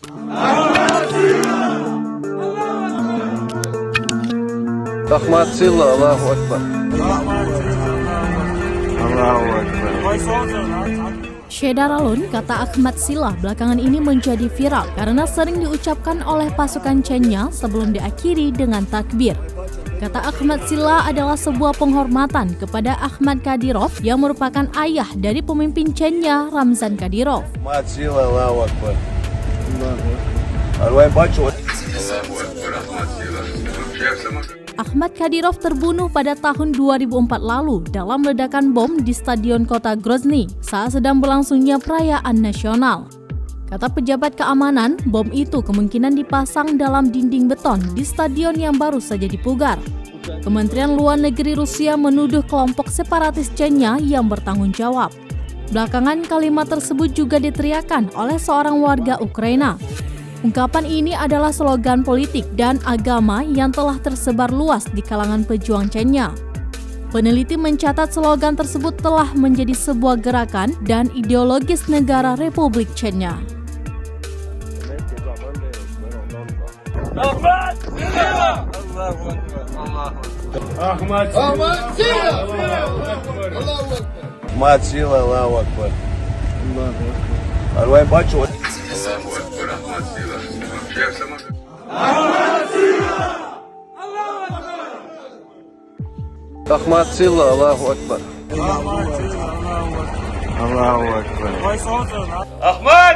Ahmad Silla, Allahu Akbar. Allahu Akbar. Syedaralun, kata Ahmad Silla belakangan ini menjadi viral karena sering diucapkan oleh pasukan Chechnya sebelum diakhiri dengan takbir. Kata Ahmad Silla adalah sebuah penghormatan kepada Ahmad Kadyrov yang merupakan ayah dari pemimpin Chechnya Ramzan Kadyrov. Ahmad Silla, Allahu Akbar. Ahmad Kadyrov terbunuh pada tahun 2004 lalu dalam ledakan bom di Stadion Kota Grozny saat sedang berlangsungnya perayaan nasional. Kata pejabat keamanan, bom itu kemungkinan dipasang dalam dinding beton di stadion yang baru saja dipugar. Kementerian Luar Negeri Rusia menuduh kelompok separatis Chechnya yang bertanggung jawab. Belakangan kalimat tersebut juga diteriakkan oleh seorang warga Ukraina. Ungkapan ini adalah slogan politik dan agama yang telah tersebar luas di kalangan pejuang Chechnya. Peneliti mencatat slogan tersebut telah menjadi sebuah gerakan dan ideologis negara Republik Chechnya. Ahmad Silla! Ahmad Silla! Ahmad Silla, Allahu Akbar. Allahu Akbar. Ahmad Silla, Allahu Akbar. Allahu Akbar. Ahmad!